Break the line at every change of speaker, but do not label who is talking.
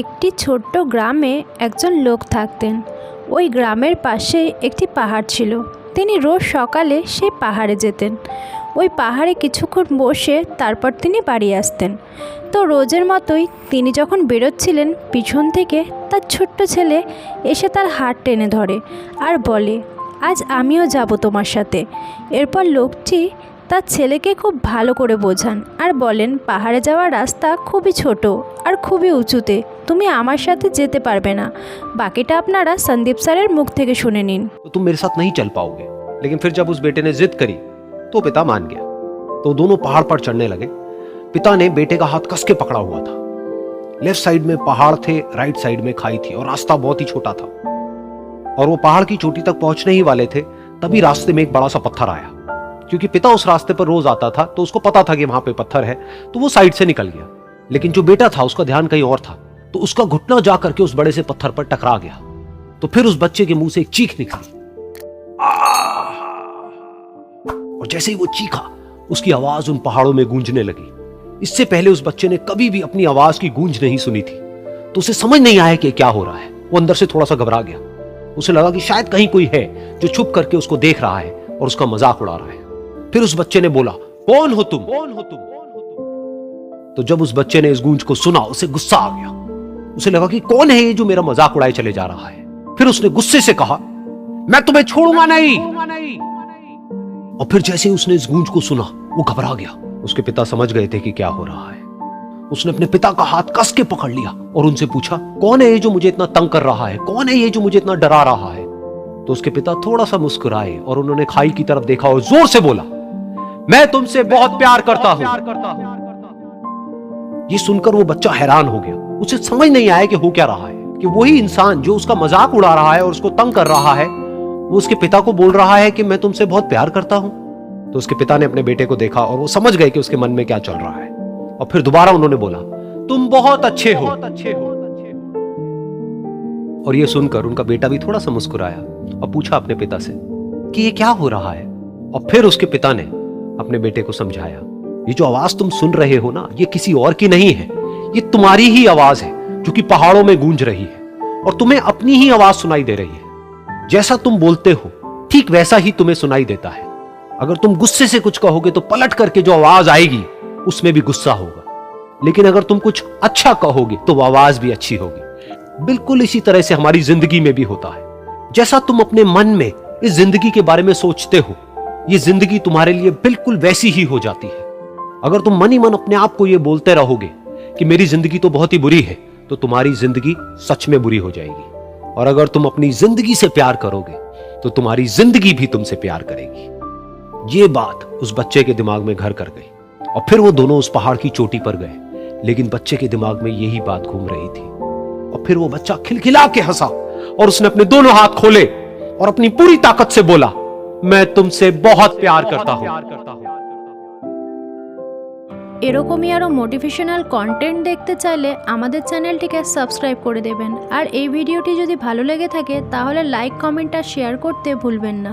একটি ছোট্ট গ্রামে একজন লোক থাকতেন। ওই গ্রামের পাশে একটি পাহাড় ছিল। তিনি রোজ সকালে সেই পাহাড়ে যেতেন। ওই পাহাড়ে কিছুক্ষণ বসে তারপর তিনি বাড়ি আসতেন। তো রোজের মতোই তিনি যখন বেরোচ্ছিলেন, পিছন থেকে তার ছোট্ট ছেলে এসে তার হাত টেনে ধরে আর বলে, আজ আমিও যাব তোমার সাথে। এরপর লোকটি তার ছেলেকে খুব ভালো করে বোঝান আর বলেন, পাহাড়ে যাওয়ার রাস্তা খুবই ছোট আর খুবই উঁচুতে, তুমি আমার সাথে যেতে পারবে না। বাকিটা আপনারা সন্দীপ স্যারের মুখ থেকে শুনে নিন।
तो तुम मेरे साथ नहीं चल पाओगे। लेकिन फिर जब उस बेटे ने जिद करी तो पिता मान गया। तो दोनों पहाड़ पर चढ़ने लगे। पिता ने बेटे का हाथ कस के पकड़ा हुआ था। लेफ्ट साइड में पहाड़ थे, राइट साइड में खाई थी और रास्ता बहुत ही छोटा था। और वो पहाड़ की चोटी तक पहुंचने ही वाले थे, तभी रास्ते में एक बड़ा सा पत्थर आया। क्योंकि पिता उस रास्ते पर रोज आता था तो उसको पता था कि वहां पे पत्थर है, तो वो साइड से निकल गया। लेकिन जो बेटा था उसका ध्यान कहीं और था, तो उसका घुटना जा करके उस बड़े से पत्थर पर टकरा गया। तो फिर उस बच्चे के मुंह से एक चीख निकली और जैसे ही वो चीखा, उसकी आवाज उन पहाड़ों में गूंजने लगी। इससे पहले उस बच्चे ने कभी भी अपनी आवाज की गूंज नहीं सुनी थी, तो उसे समझ नहीं आया कि क्या हो रहा है। वो अंदर से थोड़ा सा घबरा गया। उसे लगा कि शायद कहीं कोई है जो छुप करके उसको देख रहा है और उसका मजाक उड़ा रहा है। फिर उस बच्चे ने बोला, कौन हो तुम? तो जब उस बच्चे ने इस गूंज को सुना, उसे गुस्सा आ गया। उसे लगा कि कौन है ये जो मेरा मजाक उड़ाए चले जा रहा है। फिर उसने गुस्से से कहा, मैं तुम्हें छोड़ूंगा नहीं। और फिर जैसे ही उसने इस गूंज को सुना, वो घबरा गया। उसके पिता समझ गए थे कि क्या हो रहा है। उसने अपने पिता का हाथ कस के पकड़ लिया और उनसे पूछा, कौन है ये जो मुझे इतना तंग कर रहा है? कौन है ये जो मुझे इतना डरा रहा है? तो उसके पिता थोड़ा सा मुस्कुराए और उन्होंने खाई की तरफ देखा और जोर से बोला, मैं तुमसे बहुत प्यार करता हूं। ये सुनकर वो बच्चा हैरान हो गया। उसे समझ नहीं आया कि हो क्या रहा है, कि वही इंसान जो उसका मजाक उड़ा रहा है और उसको तंग कर रहा है, वो उसके पिता को बोल रहा है कि मैं तुमसे बहुत प्यार करता हूं। तो उसके पिता ने अपने बेटे को देखा और वो समझ गए कि उसके मन में क्या चल रहा है। और फिर दोबारा उन्होंने बोला, तुम बहुत अच्छे हो। और ये सुनकर उनका बेटा भी थोड़ा सा मुस्कुराया और पूछा अपने पिता से कि ये क्या हो रहा है। और फिर उसके पिता ने अपने बेटे को समझाया, ये जो आवाज तुम सुन रहे हो ना, ये किसी और की नहीं है, ये तुम्हारी ही आवाज है जो कि पहाड़ों में गूंज रही है और तुम्हें अपनी ही आवाज सुनाई दे रही है। जैसा तुम बोलते हो ठीक वैसा ही तुम्हें सुनाई देता है। अगर तुम गुस्से से कुछ कहोगे तो पलट करके जो आवाज आएगी उसमें भी गुस्सा होगा, लेकिन अगर तुम कुछ अच्छा कहोगे तो वो आवाज भी अच्छी होगी। बिल्कुल इसी तरह से हमारी जिंदगी में भी होता है। जैसा तुम अपने मन में इस जिंदगी के बारे में सोचते हो, ये जिंदगी तुम्हारे लिए बिल्कुल वैसी ही हो जाती है। अगर तुम मन ही मन अपने आप को ये बोलते रहोगे कि मेरी जिंदगी तो बहुत ही बुरी है, तो तुम्हारी जिंदगी सच में बुरी हो जाएगी। और अगर तुम अपनी जिंदगी से प्यार करोगे तो तुम्हारी जिंदगी भी तुमसे प्यार करेगी। ये बात उस बच्चे के दिमाग में घर कर गई और फिर वो दोनों उस पहाड़ की चोटी पर गए। लेकिन बच्चे के दिमाग में यही बात घूम रही थी। और फिर वो बच्चा खिलखिला के हंसा और उसने अपने दोनों हाथ खोले और अपनी पूरी ताकत से बोला, मैं तुमसे बहुत प्यार करता हूं।
এরকমই আরও মোটিভেশনাল কন্টেন্ট দেখতে চাইলে আমাদের চ্যানেলটিকে সাবস্ক্রাইব করে দেবেন। আর এই ভিডিওটি যদি ভালো লেগে থাকে তাহলে লাইক, কমেন্ট আর শেয়ার করতে ভুলবেন না।